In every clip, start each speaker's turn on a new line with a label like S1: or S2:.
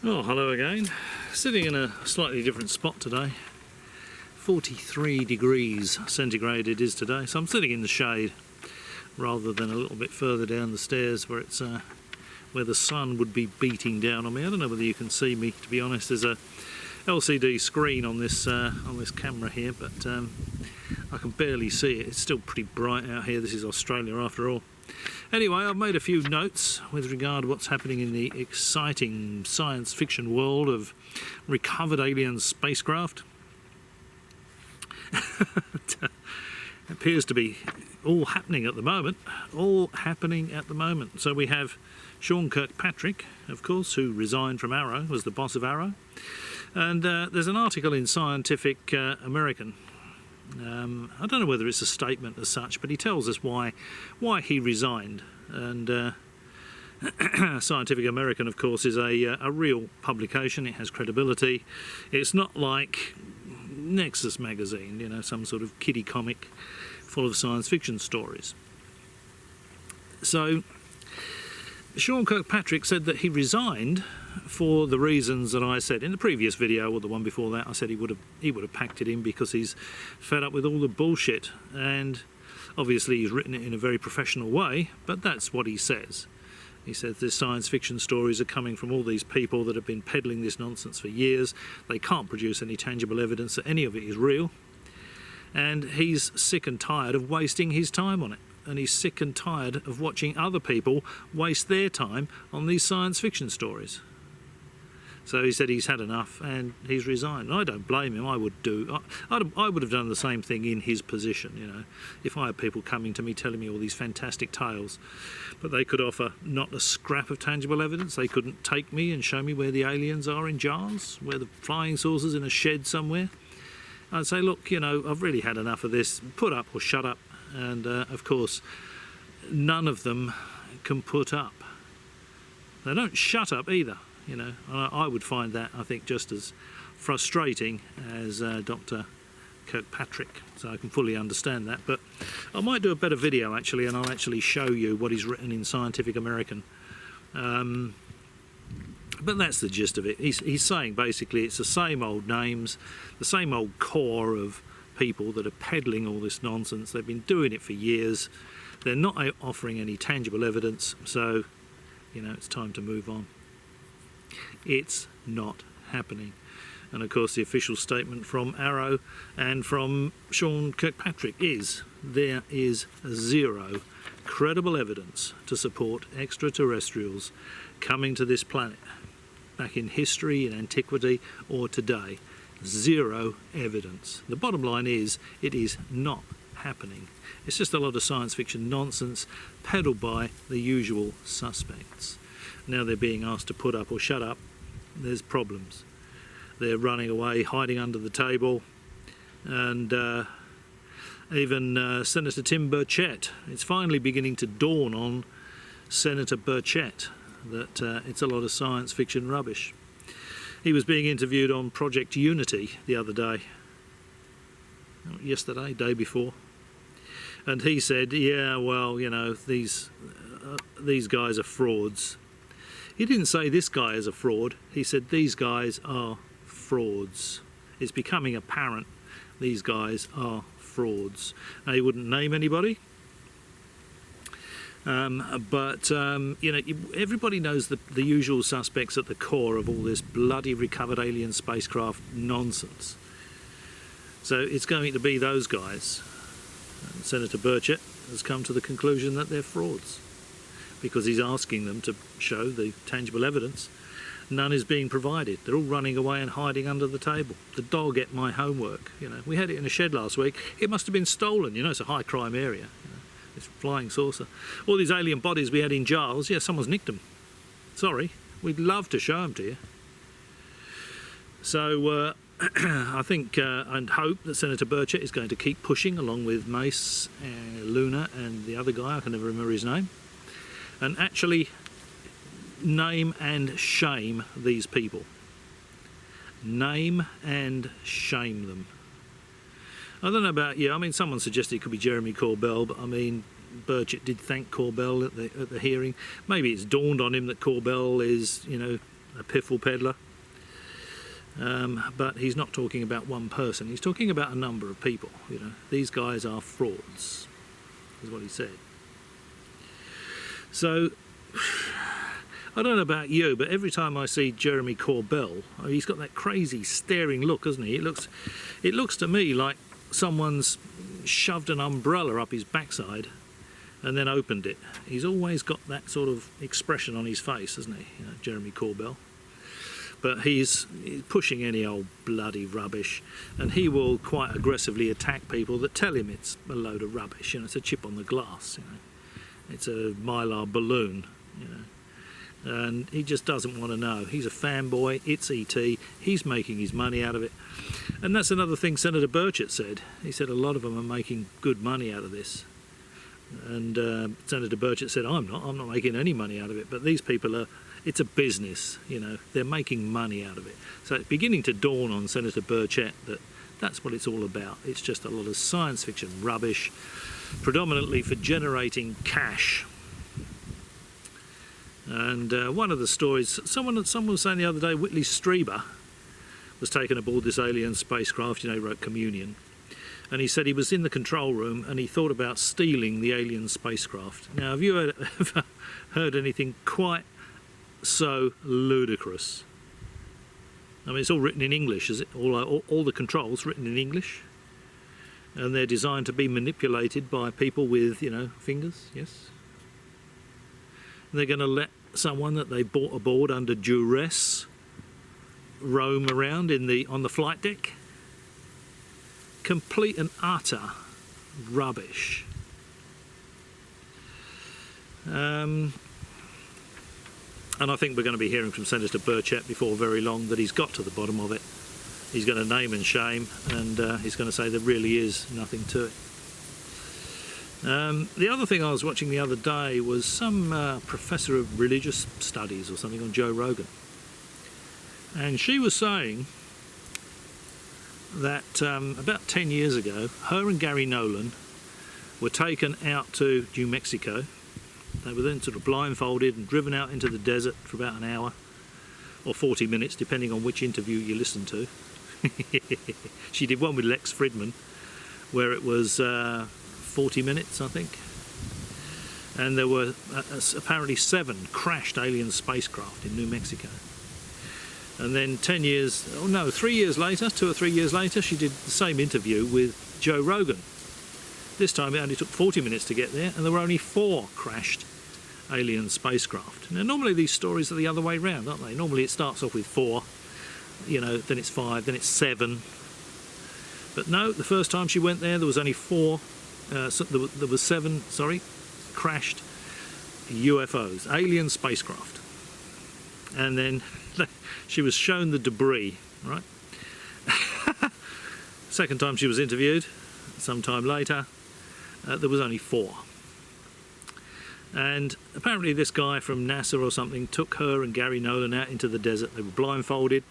S1: Oh, hello again. Sitting in a slightly different spot today. 43 degrees centigrade it is today, so I'm sitting in the shade rather than a little bit further down the stairs where it's where the sun would be beating down on me. I don't know whether you can see me, to be honest. There's a LCD screen on this camera here, but I can barely see it. It's still pretty bright out here. This is Australia after all. Anyway, I've made a few notes with regard to what's happening in the exciting science fiction world of recovered alien spacecraft. It appears to be all happening at the moment. So we have Sean Kirkpatrick, of course, who resigned from Arrow, was the boss of Arrow. And there's an article in Scientific American. I don't know whether it's a statement as such, but he tells us why he resigned. And Scientific American, of course, is a real publication. It has credibility. It's not like Nexus magazine, you know, some sort of kiddie comic full of science fiction stories. So Sean Kirkpatrick said that he resigned for the reasons that I said in the previous video, or the one before that. I said he would have packed it in because he's fed up with all the bullshit, and obviously he's written it in a very professional way, but that's what he says. He says the science fiction stories are coming from all these people that have been peddling this nonsense for years. They can't produce any tangible evidence that any of it is real, and he's sick and tired of wasting his time on it. And he's sick and tired of watching other people waste their time on these science fiction stories. So he said he's had enough and he's resigned. And I don't blame him. I would have done the same thing in his position, you know. If I had people coming to me telling me all these fantastic tales, but they could offer not a scrap of tangible evidence. They couldn't take me and show me where the aliens are in jars, where the flying saucers in a shed somewhere. I'd say, look, you know, I've really had enough of this. Put up or shut up. And of course, none of them can put up. They don't shut up either, you know. I would find that, I think, just as frustrating as Dr. Kirkpatrick, so I can fully understand that. But I might do a better video actually, and I'll actually show you what he's written in Scientific American. But that's the gist of it. He's saying basically it's the same old names, the same old core of people that are peddling all this nonsense. They've been doing it for years. They're not offering any tangible evidence, so, you know, it's time to move on. It's not happening. And of course the official statement from Arrow and from Sean Kirkpatrick is there is zero credible evidence to support extraterrestrials coming to this planet, back in history, in antiquity, or today. Zero evidence. The bottom line is, it is not happening. It's just a lot of science fiction nonsense peddled by the usual suspects. Now they're being asked to put up or shut up. There's problems. They're running away, hiding under the table, and even Senator Tim Burchett. It's finally beginning to dawn on Senator Burchett that it's a lot of science fiction rubbish. He was being interviewed on Project Unity the other day, day before, and he said, yeah, well, you know, these guys are frauds. He didn't say this guy is a fraud, he said these guys are frauds. It's becoming apparent these guys are frauds. Now, he wouldn't name anybody, but you know, everybody knows the usual suspects at the core of all this bloody recovered alien spacecraft nonsense. So it's going to be those guys. And Senator Burchett has come to the conclusion that they're frauds because he's asking them to show the tangible evidence. None is being provided. They're all running away and hiding under the table. The dog ate my homework. You know, we had it in a shed last week. It must have been stolen. You know, it's a high crime area. You know. This flying saucer. All these alien bodies we had in jars, yeah, someone's nicked them. Sorry, we'd love to show them to you. So I think and hope that Senator Burchett is going to keep pushing along with Mace, Luna and the other guy, I can never remember his name, and actually name and shame these people. Name and shame them. I don't know about you. I mean, someone suggested it could be Jeremy Corbell, but I mean, Burchett did thank Corbell at the hearing. Maybe it's dawned on him that Corbell is, you know, a Piffle-Peddler. But he's not talking about one person. He's talking about a number of people. You know, these guys are frauds, is what he said. So, I don't know about you, but every time I see Jeremy Corbell, he's got that crazy staring look, hasn't he? It looks to me like someone's shoved an umbrella up his backside and then opened it. He's always got that sort of expression on his face, hasn't he? You know, Jeremy Corbell. But he's pushing any old bloody rubbish, and he will quite aggressively attack people that tell him it's a load of rubbish. You know, it's a chip on the glass. You know, it's a mylar balloon. You know, and he just doesn't want to know. He's a fanboy. It's ET. He's making his money out of it, and that's another thing Senator Burchett said. He said a lot of them are making good money out of this, and Senator Burchett said, "I'm not making any money out of it." But these people are. It's a business, you know, they're making money out of it. So it's beginning to dawn on Senator Burchett that that's what it's all about. It's just a lot of science fiction rubbish, predominantly for generating cash. And one of the stories, someone was saying the other day, Whitley Strieber was taken aboard this alien spacecraft, you know, he wrote Communion. And he said he was in the control room and he thought about stealing the alien spacecraft. Now, have you ever heard anything quite so ludicrous? I mean, it's all written in English, is it? All the controls written in English, and they're designed to be manipulated by people with, you know, fingers. Yes. And they're going to let someone that they brought aboard under duress roam around on the flight deck. Complete and utter rubbish. And I think we're going to be hearing from Senator Burchett before very long that he's got to the bottom of it. He's going to name and shame, and he's going to say there really is nothing to it. The other thing I was watching the other day was some professor of religious studies or something on Joe Rogan. And she was saying that about 10 years ago, her and Gary Nolan were taken out to New Mexico. They were then sort of blindfolded and driven out into the desert for about an hour or 40 minutes, depending on which interview you listen to. She did one with Lex Fridman, where it was 40 minutes, I think. And there were apparently 7 crashed alien spacecraft in New Mexico. And then 3 years later, 2 or 3 years later, she did the same interview with Joe Rogan. This time it only took 40 minutes to get there, and there were only 4 crashed alien spacecraft. Now, normally these stories are the other way round, aren't they? Normally it starts off with 4, you know, then it's 5, then it's 7. But no, the first time she went there was only 4, there was 7, crashed UFOs, alien spacecraft. And then she was shown the debris, right? Second time she was interviewed, sometime later, there was only 4. And apparently this guy from NASA or something took her and Gary Nolan out into the desert. They were blindfolded.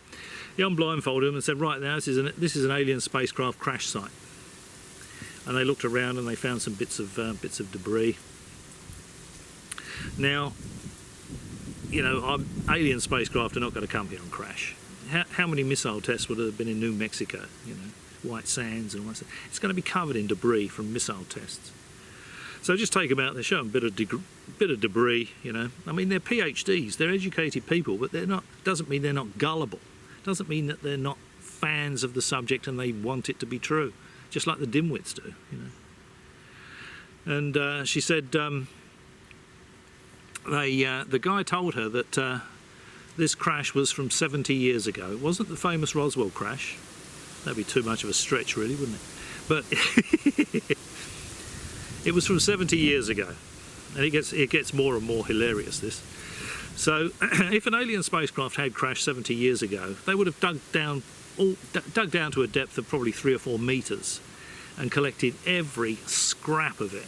S1: He unblindfolded them and said, right now, this is an alien spacecraft crash site. And they looked around and they found some bits of debris. Now, you know, alien spacecraft are not going to come here and crash. How many missile tests would have been in New Mexico? You know, White Sands and all that. It's going to be covered in debris from missile tests. So just take them out. They show them a bit of debris. You know, I mean, they're PhDs. They're educated people, but they're not. Doesn't mean they're not gullible. Doesn't mean that they're not fans of the subject and they want it to be true, just like the dimwits do. You know. And she said the guy told her that this crash was from 70 years ago. It wasn't the famous Roswell crash. That'd be too much of a stretch, really, wouldn't it? But it was from 70 years ago, and it gets more and more hilarious, this. So if an alien spacecraft had crashed 70 years ago, they would have dug down to a depth of probably 3 or 4 meters and collected every scrap of it.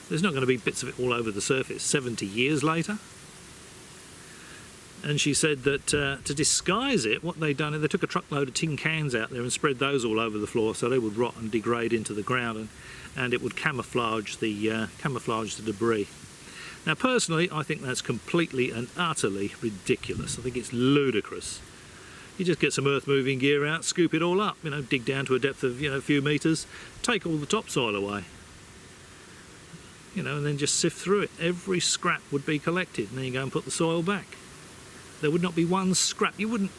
S1: There's not going to be bits of it all over the surface 70 years later. And she said that to disguise it, what they'd done is they took a truckload of tin cans out there and spread those all over the floor so they would rot and degrade into the ground, and it would camouflage the debris. Now personally, I think that's completely and utterly ridiculous. I think it's ludicrous. You just get some earth moving gear out, scoop it all up, dig down to a depth of, a few metres, take all the topsoil away. And then just sift through it. Every scrap would be collected, and then you go and put the soil back. There would not be one scrap. You wouldn't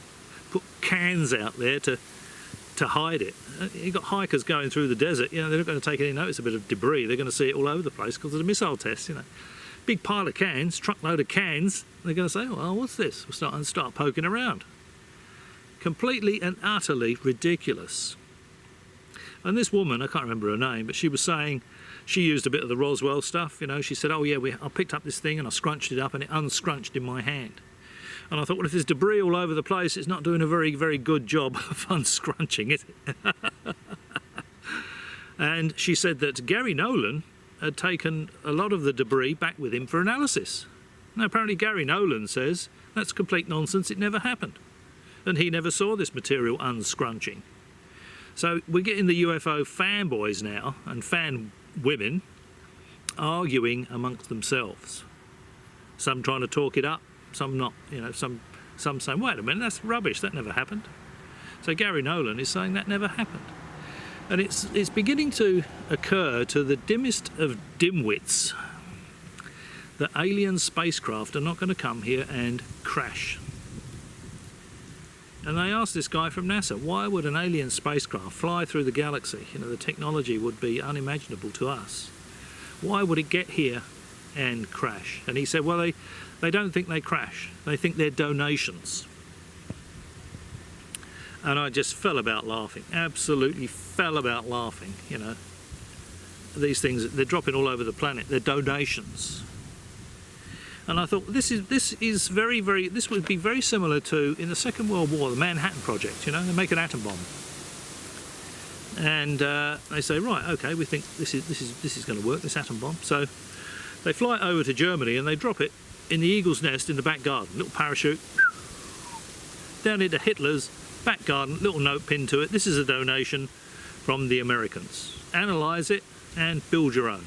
S1: put cans out there to hide it. You've got hikers going through the desert, they're not going to take any notice of a bit of debris. They're going to see it all over the place because of the missile tests, Big pile of cans, truckload of cans, they're going to say, oh, what's this? We'll start poking around. Completely and utterly ridiculous. And this woman, I can't remember her name, but she was saying she used a bit of the Roswell stuff, She said, oh yeah, I picked up this thing and I scrunched it up and it unscrunched in my hand. And I thought, well, if there's debris all over the place, it's not doing a very, very good job of unscrunching, is it? And she said that Gary Nolan had taken a lot of the debris back with him for analysis. Now, apparently Gary Nolan says that's complete nonsense, it never happened. And he never saw this material unscrunching. So we're getting the UFO fanboys now, and fan women, arguing amongst themselves. Some trying to talk it up, some not, some saying, wait a minute, that's rubbish, that never happened. So Gary Nolan is saying that never happened. And it's beginning to occur to the dimmest of dimwits that alien spacecraft are not going to come here and crash. And they asked this guy from NASA, why would an alien spacecraft fly through the galaxy? The technology would be unimaginable to us. Why would it get here and crash? And he said, well, they don't think they crash. They think they're donations. And I just fell about laughing, absolutely fell about laughing, These things, they're dropping all over the planet, they're donations. And I thought, this would be very similar to, in the Second World War, the Manhattan Project, they make an atom bomb. And they say, right, okay, we think this is going to work, this atom bomb. So they fly it over to Germany and they drop it in the eagle's nest in the back garden, little parachute, down into Hitler's back garden, little note pinned to it. This is a donation from the Americans. Analyse it and build your own.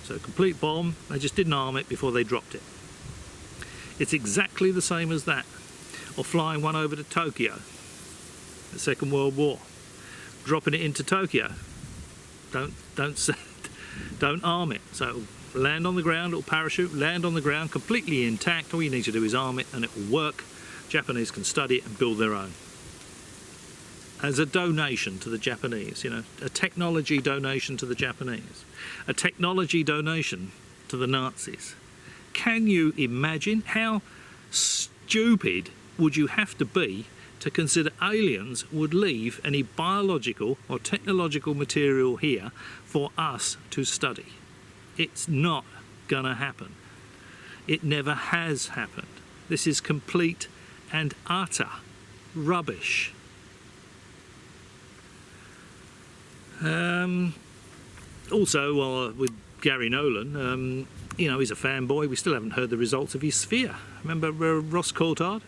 S1: So complete bomb, they just didn't arm it before they dropped it. It's exactly the same as that. Or flying one over to Tokyo, the Second World War. Dropping it into Tokyo. Don't arm it. So it'll land on the ground, little parachute, land on the ground, completely intact. All you need to do is arm it and it will work. Japanese can study it and build their own. As a donation to the Japanese, a technology donation to the Japanese, a technology donation to the Nazis. Can you imagine how stupid would you have to be to consider aliens would leave any biological or technological material here for us to study? It's not gonna happen. It never has happened. This is complete and utter rubbish. Also, with Gary Nolan, he's a fanboy. We still haven't heard the results of his sphere. Remember Ross Coulthard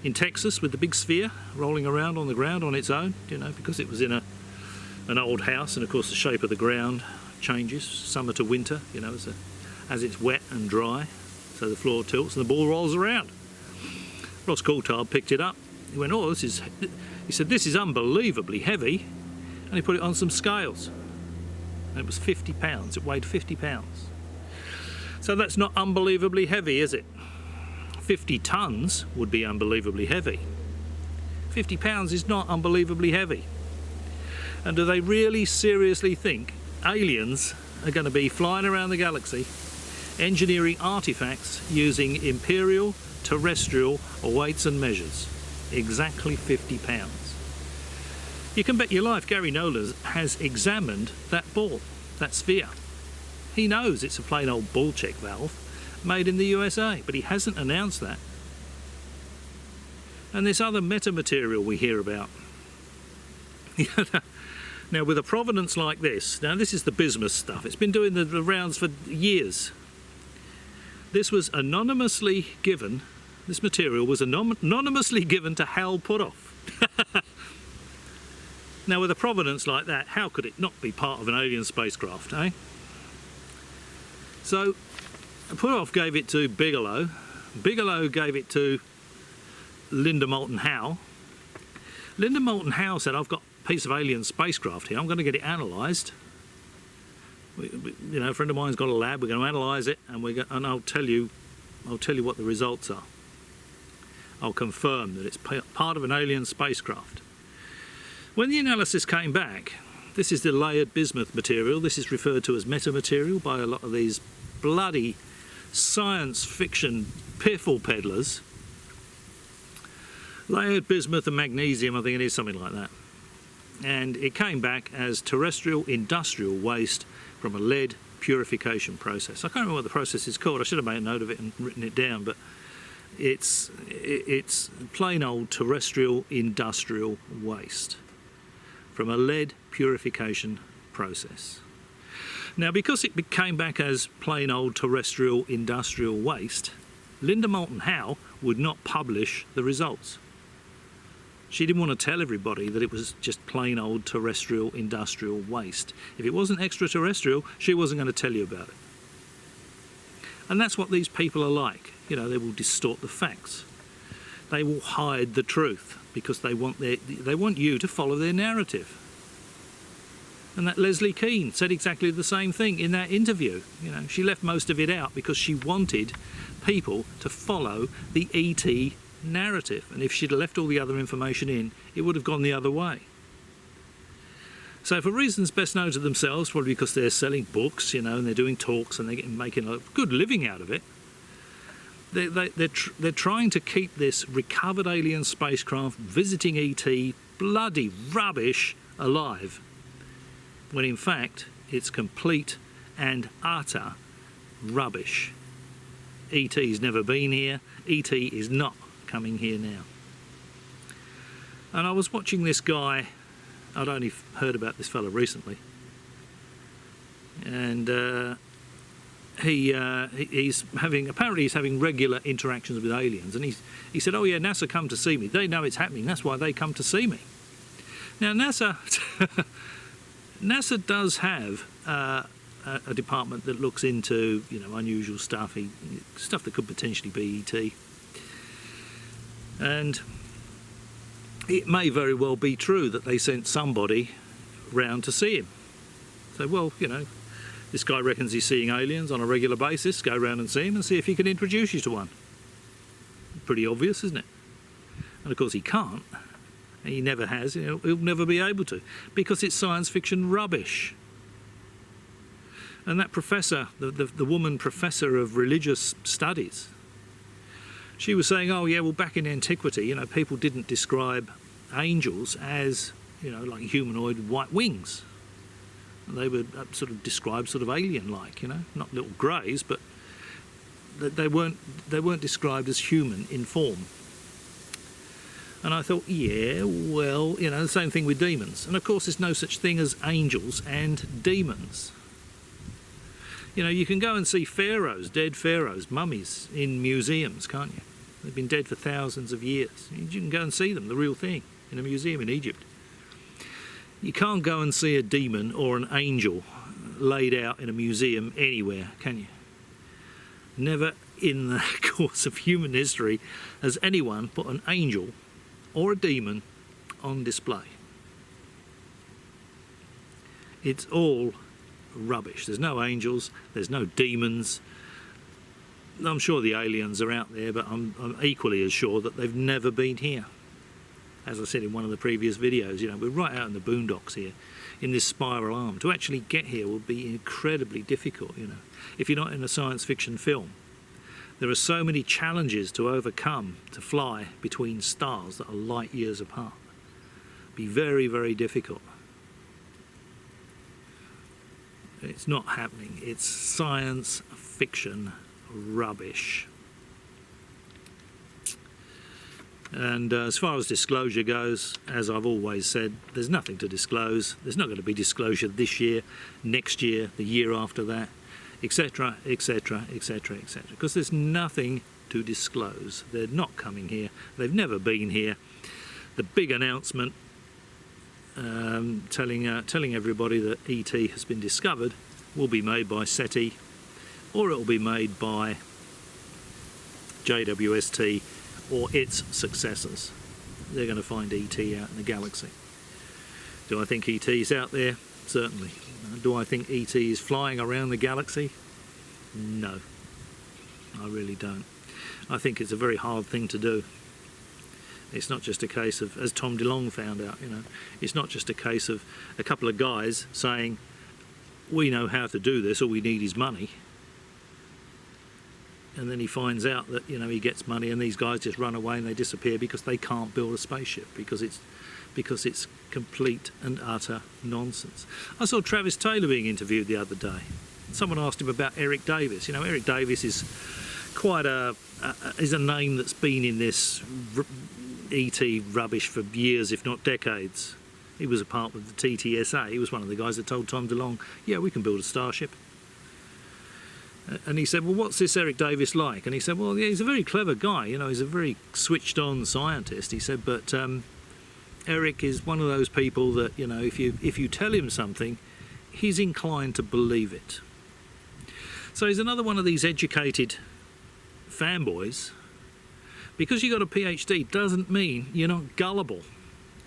S1: in Texas with the big sphere rolling around on the ground on its own, because it was in an old house, and of course the shape of the ground changes summer to winter, as it's wet and dry, so the floor tilts and the ball rolls around. Ross Coulthard picked it up. He went, oh, he said, this is unbelievably heavy. And he put it on some scales. And it was 50 pounds. It weighed 50 pounds. So that's not unbelievably heavy, is it? 50 tons would be unbelievably heavy. 50 pounds is not unbelievably heavy. And do they really seriously think aliens are going to be flying around the galaxy, engineering artifacts using imperial, terrestrial weights and measures? Exactly 50 pounds. You can bet your life Gary Nolan has examined that ball, that sphere. He knows it's a plain old ball check valve made in the USA, but he hasn't announced that. And this other metamaterial we hear about. Now, with a provenance like this, now this is the bismuth stuff. It's been doing the rounds for years. This was anonymously given, this material was anonymously given to Hal Puthoff. Now, with a provenance like that, how could it not be part of an alien spacecraft, eh? So Puthoff gave it to Bigelow. Bigelow gave it to Linda Moulton Howe. Linda Moulton Howe said, I've got a piece of alien spacecraft here, I'm going to get it analysed. You know, a friend of mine's got a lab, we're going to analyse it, and I'll tell you what the results are. I'll confirm that it's part of an alien spacecraft. When the analysis came back, this is the layered bismuth material, this is referred to as metamaterial by a lot of these bloody science fiction Piffle-Peddlers. Layered bismuth and magnesium, I think it is something like that. And it came back as terrestrial industrial waste from a lead purification process. I can't remember what the process is called. I should have made a note of it and written it down, but it's plain old terrestrial industrial waste from a lead purification process. Now, because it came back as plain old terrestrial industrial waste, Linda Moulton Howe would not publish the results. She didn't want to tell everybody that it was just plain old terrestrial industrial waste. If it wasn't extraterrestrial, she wasn't going to tell you about it. And that's what these people are like. You know, they will distort the facts. They will hide the truth because they want you to follow their narrative. And that Leslie Keane said exactly the same thing in that interview. You know, she left most of it out because she wanted people to follow the ET narrative, and if she'd left all the other information in, it would have gone the other way. So for reasons best known to themselves, probably because they're selling books, you know, and they're doing talks and they're making a good living out of it, they're trying to keep this recovered alien spacecraft visiting ET bloody rubbish alive, when in fact it's complete and utter rubbish. ET's never been here. ET is not coming here now. And I was watching this guy, I'd only heard about this fella recently, and apparently he's having regular interactions with aliens, and he said, oh yeah, NASA come to see me, they know it's happening, that's why they come to see me. Now NASA NASA does have a department that looks into, you know, unusual stuff, stuff that could potentially be ET. And it may very well be true that they sent somebody round to see him. So, well, you know, this guy reckons he's seeing aliens on a regular basis, go round and see him and see if he can introduce you to one. Pretty obvious, isn't it? And of course he can't. He never has, you know, he'll never be able to, because it's science fiction rubbish. And that professor, the woman professor of religious studies, she was saying, oh yeah, well back in antiquity, you know, people didn't describe angels as, you know, like humanoid white wings. They were sort of described sort of alien-like, you know, not little greys, but they weren't described as human in form. And I thought, yeah, well, you know, the same thing with demons. And of course there's no such thing as angels and demons. You know, you can go and see pharaohs, dead pharaohs, mummies in museums, can't you? They've been dead for thousands of years. You can go and see them, the real thing, in a museum in Egypt. You can't go and see a demon or an angel laid out in a museum anywhere, can you? Never in the course of human history has anyone put an angel or a demon on display. It's all rubbish. There's no angels, there's no demons. I'm sure the aliens are out there, but I'm equally as sure that they've never been here. As I said in one of the previous videos, you know, we're right out in the boondocks here, in this spiral arm. To actually get here will be incredibly difficult, you know, if you're not in a science fiction film. There are so many challenges to overcome to fly between stars that are light years apart. It'll be very, very difficult. It's not happening. It's science fiction rubbish. And as far as disclosure goes, as I've always said, there's nothing to disclose. There's not going to be disclosure this year, next year, the year after that, etc, etc, etc, etc, because there's nothing to disclose. They're not coming here. They've never been here. The big announcement telling everybody that ET has been discovered will be made by SETI or it will be made by JWST or its successors. They're going to find ET out in the galaxy. Do I think ET is out there? Certainly. Do I think ET is flying around the galaxy? No, I really don't. I think it's a very hard thing to do. It's not just a case of, as Tom DeLonge found out, it's not just a case of a couple of guys saying, we know how to do this, all we need is money. And then he finds out that, he gets money and these guys just run away and they disappear because they can't build a spaceship, because it's complete and utter nonsense. I saw Travis Taylor being interviewed the other day. Someone asked him about Eric Davis. Eric Davis is quite is a name that's been in this ET rubbish for years, if not decades. He was a part of the TTSA. He was one of the guys that told Tom DeLonge, yeah, we can build a starship. And he said, well, what's this Eric Davis like? And he said, well, yeah, he's a very clever guy. He's a very switched-on scientist. He said, but Eric is one of those people that, if you tell him something, he's inclined to believe it. So he's another one of these educated fanboys. Because you got a PhD doesn't mean you're not gullible.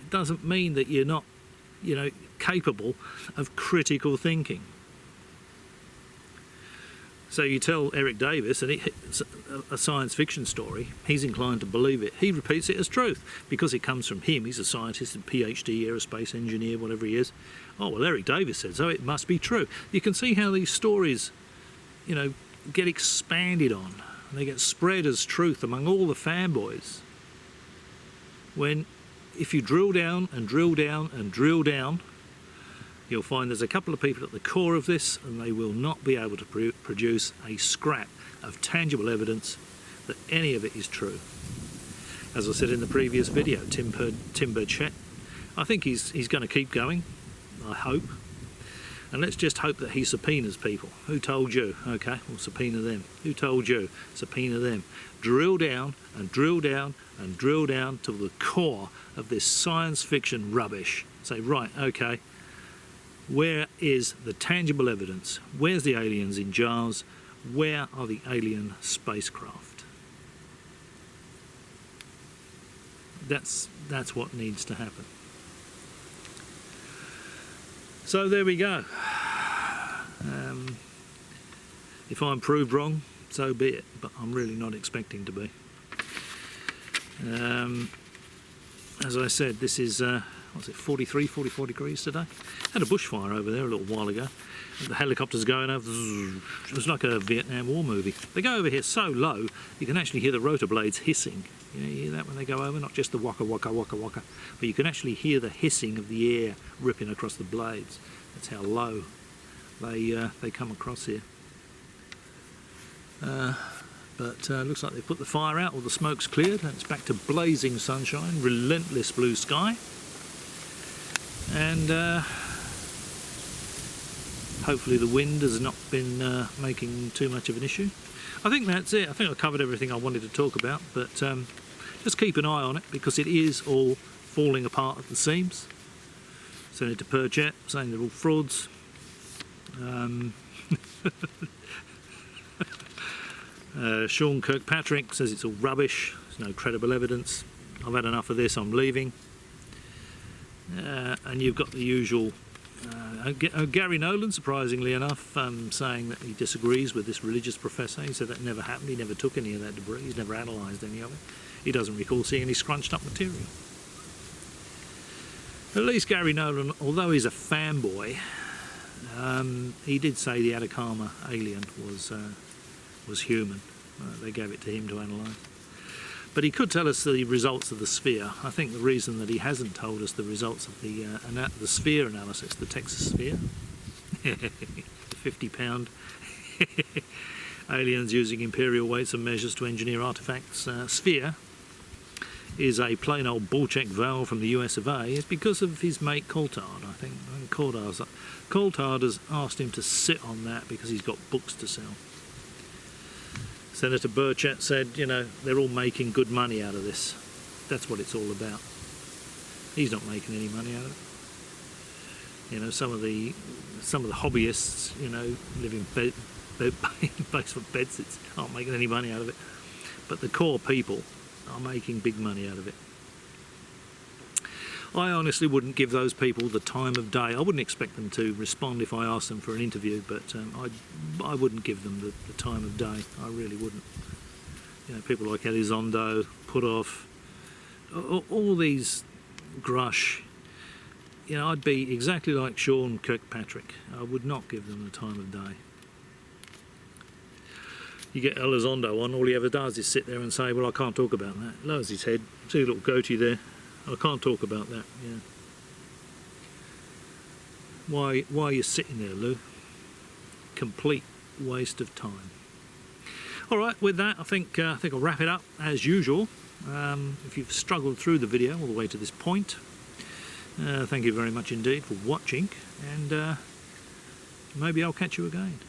S1: It doesn't mean that you're not, capable of critical thinking. So you tell Eric Davis, and it's a science fiction story, he's inclined to believe it. He repeats it as truth because it comes from him. He's a scientist, a PhD, aerospace engineer, whatever he is. Oh, well, Eric Davis said so, it must be true. You can see how these stories, get expanded on. And they get spread as truth among all the fanboys. When, if you drill down and drill down and drill down, you'll find there's a couple of people at the core of this, and they will not be able to produce a scrap of tangible evidence that any of it is true. As I said in the previous video, Tim Burchett, I think he's going to keep going, I hope. And let's just hope that he subpoenas people. Who told you? Okay, we'll subpoena them. Who told you? Subpoena them. Drill down and drill down and drill down to the core of this science fiction rubbish. Say, right, okay, where is the tangible evidence? Where's the aliens in jars? Where are the alien spacecraft? That's what needs to happen. So there we go. If I'm proved wrong, so be it, but I'm really not expecting to be. As I said, this is, 43, 44 degrees today. Had a bushfire over there a little while ago. The helicopters going over, it was like a Vietnam War movie. They go over here so low, you can actually hear the rotor blades hissing. You hear that when they go over? Not just the waka waka waka waka, but you can actually hear the hissing of the air ripping across the blades. That's how low they come across here. But looks like they put the fire out, or the smoke's cleared, and it's back to blazing sunshine, relentless blue sky. And hopefully the wind has not been making too much of an issue. I think that's it. I think I covered everything I wanted to talk about, but just keep an eye on it, because it is all falling apart at the seams. Send it to Burchett, saying they're all frauds. Sean Kirkpatrick says it's all rubbish, there's no credible evidence. I've had enough of this, I'm leaving. And you've got the usual Gary Nolan, surprisingly enough, saying that he disagrees with this religious professor. He said that never happened, he never took any of that debris, he's never analysed any of it. He doesn't recall seeing any scrunched up material. At least Gary Nolan, although he's a fanboy, he did say the Atacama alien was human. They gave it to him to analyse. But he could tell us the results of the sphere. I think the reason that he hasn't told us the results of the sphere analysis, the Texas sphere, the 50-pound aliens using imperial weights and measures to engineer artefacts, sphere, is a plain old bullcheck valve from the US of A, is because of his mate Coulthard, I think. Coulthard has asked him to sit on that because he's got books to sell. Senator Burchett said, they're all making good money out of this. That's what it's all about. He's not making any money out of it. Some of the hobbyists, live in They're basement bedsits, aren't making any money out of it. But the core people are making big money out of it. I honestly wouldn't give those people the time of day. I wouldn't expect them to respond if I asked them for an interview, but I wouldn't give them the time of day. I really wouldn't. You know, people like Elizondo, Put-Off, all these Grush. You know, I'd be exactly like Sean Kirkpatrick. I would not give them the time of day. You get Elizondo on, all he ever does is sit there and say, well, I can't talk about that. Lowers his head, see a little goatee there. I can't talk about that, yeah. Why are you sitting there, Lou? Complete waste of time. All right, with that, I think I'll wrap it up as usual. If you've struggled through the video all the way to this point, thank you very much indeed for watching, and maybe I'll catch you again.